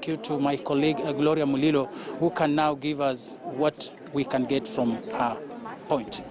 Thank you to my colleague Gloria Mulilo, who can now give us what we can get from her point.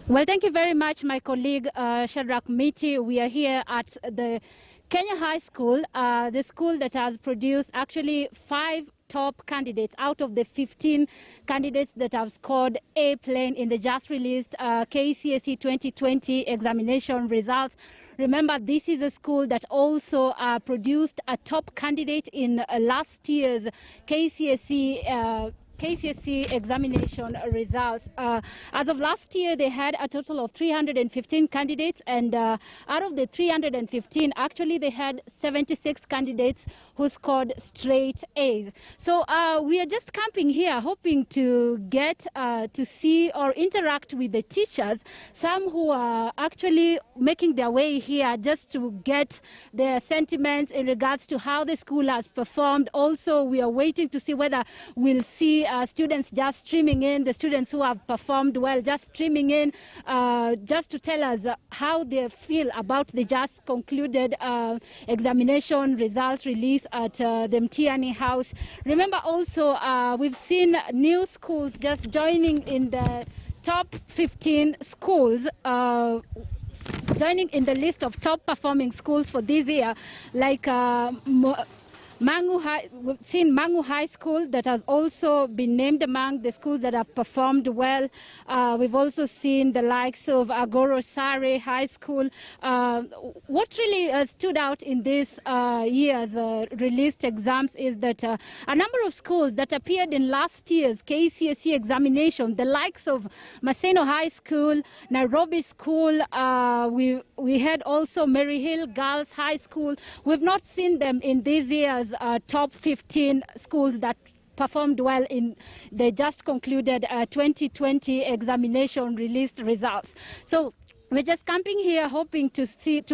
Well, thank you very much, my colleague Shadrach Miti. We are here at the Kenya High School, the school that has produced actually 5 top candidates out of the 15 candidates that have scored A plane in the just released KCSE 2020 examination results. Remember, this is a school that also produced a top candidate in last year's KCSE examination results. As of last year, they had a total of 315 candidates, and out of the 315, actually they had 76 candidates who scored straight A's. So we are just camping here, hoping to get to see or interact with the teachers, some who are actually making their way here just to get their sentiments in regards to how the school has performed. Also, we are waiting to see whether we'll see students just streaming in, the students who have performed well just streaming in, just to tell us how they feel about the just concluded examination results released at the Mtiani House. Remember also, we've seen new schools just joining in the top 15 schools, joining in the list of top performing schools for this year, like we've seen Mangu High School that has also been named among the schools that have performed well. We've also seen the likes of Agoro Sare High School. What really stood out in this year's released exams is that a number of schools that appeared in last year's KCSE examination, the likes of Maseno High School, Nairobi School, we had also Maryhill Girls High School. We've not seen them in this year's top 15 schools that performed well in the just concluded 2020 examination released results. So we're just camping here, hoping to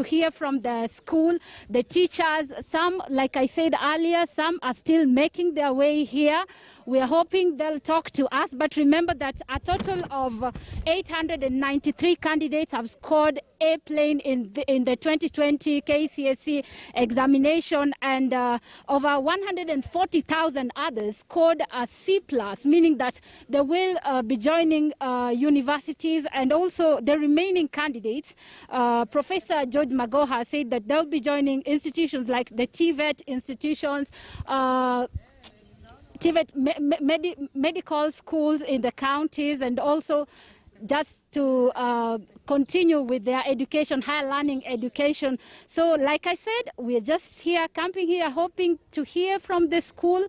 hear from the school, the teachers. Some, like I said earlier, some are still making their way here. We are hoping they'll talk to us, but remember that a total of 893 candidates have scored A plane in the 2020 KCSE examination, and over 140,000 others scored a C+, meaning that they will be joining universities, and also the remaining candidates. Professor George Magoha said that they'll be joining institutions like the TVET institutions, medical schools in the counties, and also just to continue with their education, higher learning education. So like I said, we're just here, camping here, hoping to hear from the school,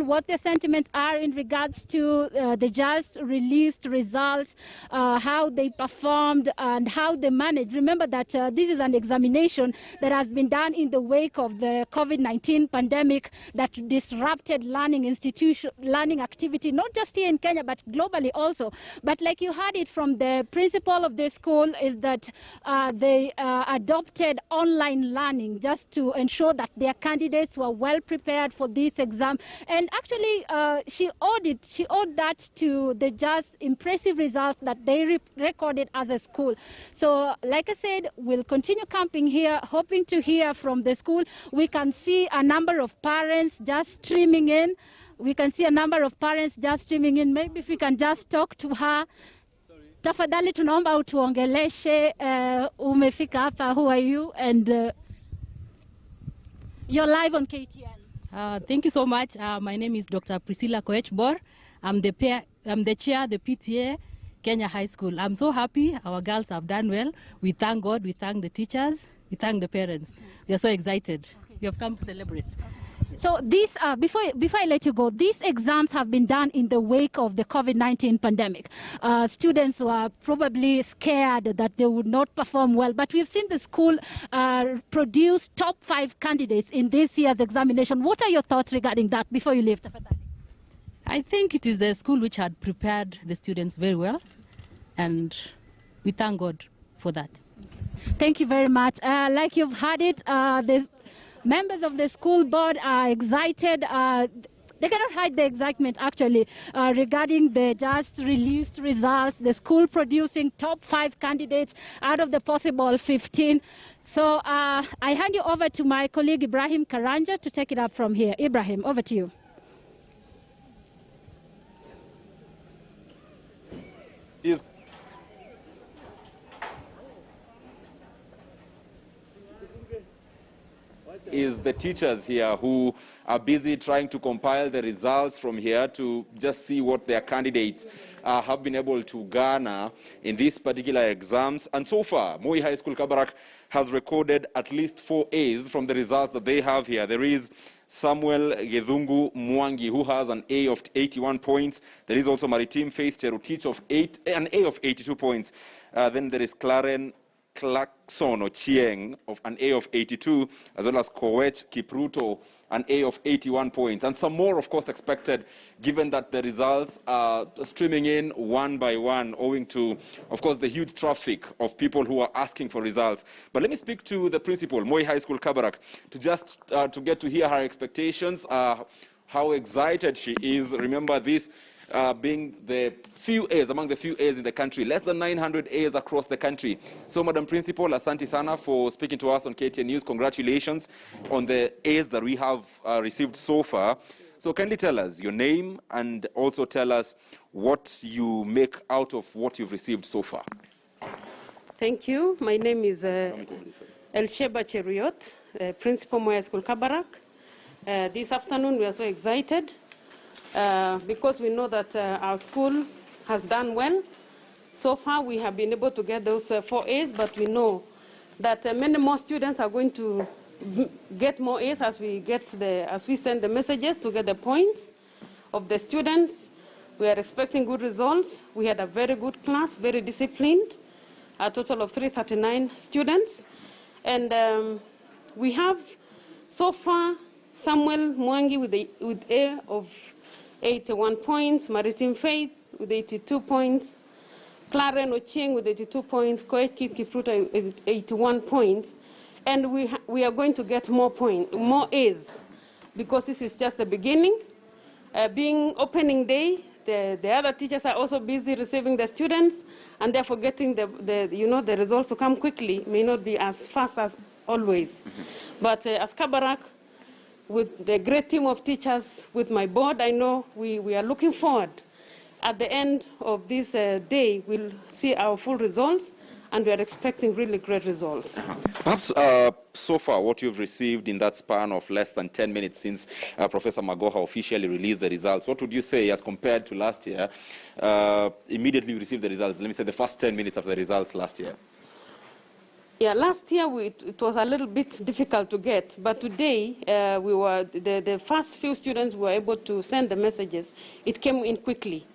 what their sentiments are in regards to the just released results, how they performed and how they managed. Remember that this is an examination that has been done in the wake of the COVID-19 pandemic that disrupted learning activity, not just here in Kenya, but globally also. But like you heard it from the principal of the school, is that they adopted online learning just to ensure that their candidates were well prepared for this exam. And actually, she owed that to the just impressive results that they recorded as a school. So, like I said, we'll continue camping here, hoping to hear from the school. We can see a number of parents just streaming in. Maybe if we can just talk to her. Tafadhali tunaomba utuongeleshe, umefika hapa, who are you? And you're live on KTN. Thank you so much. My name is Dr. Priscilla Koechbor. I'm the chair, the PTA, Kenya High School. I'm so happy our girls have done well. We thank God, we thank the teachers, we thank the parents. We are so excited. We have come to celebrate. So this, before I let you go, these exams have been done in the wake of the COVID-19 pandemic. Students were probably scared that they would not perform well, but we've seen the school produce top 5 candidates in this year's examination. What are your thoughts regarding that before you leave? I think it is the school which had prepared the students very well, and we thank God for that. Thank you very much. Like you've heard it, members of the school board are excited. They cannot hide the excitement, actually, regarding the just released results, the school producing top 5 candidates out of the possible 15. So I hand you over to my colleague Ibrahim Karanja to take it up from here. Ibrahim, over to you. Is the teachers here who are busy trying to compile the results from here to just see what their candidates have been able to garner in these particular exams. And so far, Moi High School Kabarak has recorded at least 4 A's from the results that they have here. There is Samuel Gedhungu Mwangi, who has an A of 81 points. There is also Maritime Faith Cherutich of an A of 82 points. Then there is Clarence Clarkson or Chieng of an A of 82, as well as Kowech Kipruto, an A of 81 points. And some more, of course, expected, given that the results are streaming in one by one, owing to, of course, the huge traffic of people who are asking for results. But let me speak to the principal, Moi High School Kabarak, to just to get to hear her expectations, how excited she is. Remember this being the few A's, among the few A's in the country, less than 900 A's across the country. So, Madam Principal, asante sana for speaking to us on KTN News. Congratulations on the A's that we have received so far. So, kindly tell us your name and also tell us what you make out of what you've received so far. Thank you. My name is Elsheba Cheruyot, Principal Moi High School Kabarak. This afternoon we are so excited because we know that our school has done well. So far we have been able to get those 4 A's, but we know that many more students are going to get more A's as we send the messages to get the points of the students. We are expecting good results. We had a very good class, very disciplined, a total of 339 students. And we have so far Samuel Mwangi with A of 81 points, Maritime Faith with 82 points, Clarence Ochieng with 82 points, Koech Kipruto with 81 points, and we are going to get more A's, because this is just the beginning. Being opening day, the other teachers are also busy receiving the students, and therefore getting the results to come quickly may not be as fast as always. But as Kabarak, with the great team of teachers, with my board, I know we are looking forward. At the end of this day, we'll see our full results, and we are expecting really great results. Perhaps so far, what you've received in that span of less than 10 minutes since Professor Magoha officially released the results, what would you say as compared to last year? Immediately you received the results, let me say the first 10 minutes of the results last year. Yeah, last year it was a little bit difficult to get, but today the first few students were able to send the messages. It came in quickly,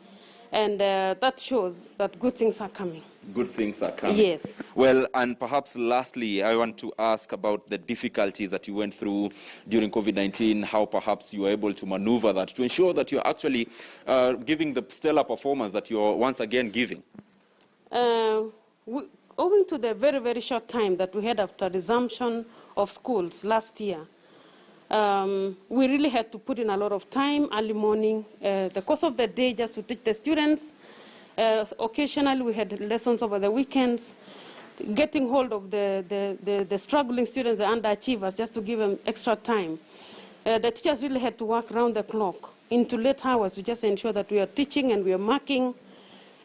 and that shows that good things are coming. Good things are coming. Yes. Well, and perhaps lastly, I want to ask about the difficulties that you went through during COVID-19, how perhaps you were able to maneuver that to ensure that you're actually giving the stellar performance that you're once again giving. Owing to the very, very short time that we had after resumption of schools last year, we really had to put in a lot of time, early morning, the course of the day just to teach the students. Occasionally we had lessons over the weekends, getting hold of the struggling students, the underachievers, just to give them extra time. The teachers really had to work around the clock into late hours to just ensure that we are teaching and we are marking.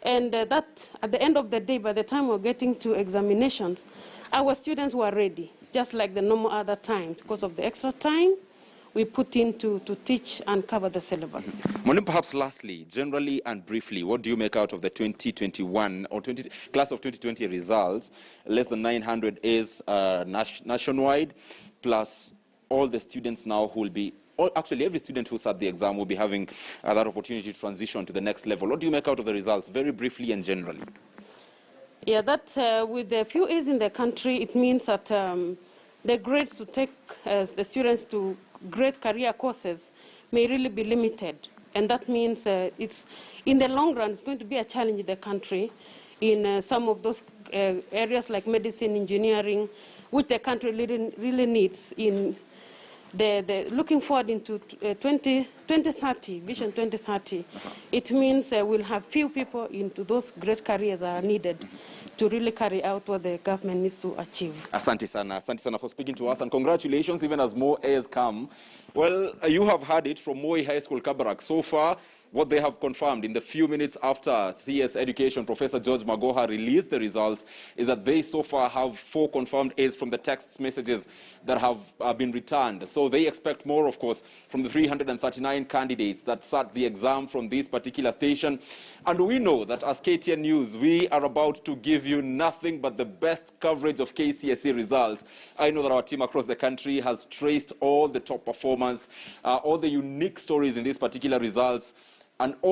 And that, at the end of the day, by the time we're getting to examinations, our students were ready, just like the normal other times. Because of the extra time we put in to teach and cover the syllabus. Monim, perhaps lastly, generally and briefly, what do you make out of the 2021 or class of 2020 results? Less than 900 A's nationwide, plus all the students now who will be, or actually every student who sat the exam will be having that opportunity to transition to the next level. What do you make out of the results, very briefly and generally? Yeah, that with the few A's in the country, it means that the grades to take the students to great career courses may really be limited. And that means it's, in the long run, it's going to be a challenge in the country in some of those areas like medicine, engineering, which the country really needs in looking forward into 2030, Vision 2030, it means we'll have few people into those great careers that are needed to really carry out what the government needs to achieve. Asante sana for speaking to us, and congratulations even as more airs come. Well, you have heard it from Moi High School, Kabarak. So far, what they have confirmed in the few minutes after CS Education Professor George Magoha released the results is that they so far have 4 confirmed A's from the text messages that have been returned. So they expect more, of course, from the 339 candidates that sat the exam from this particular station. And we know that as KTN News, we are about to give you nothing but the best coverage of KCSE results. I know that our team across the country has traced all the top performance, all the unique stories in these particular results, and all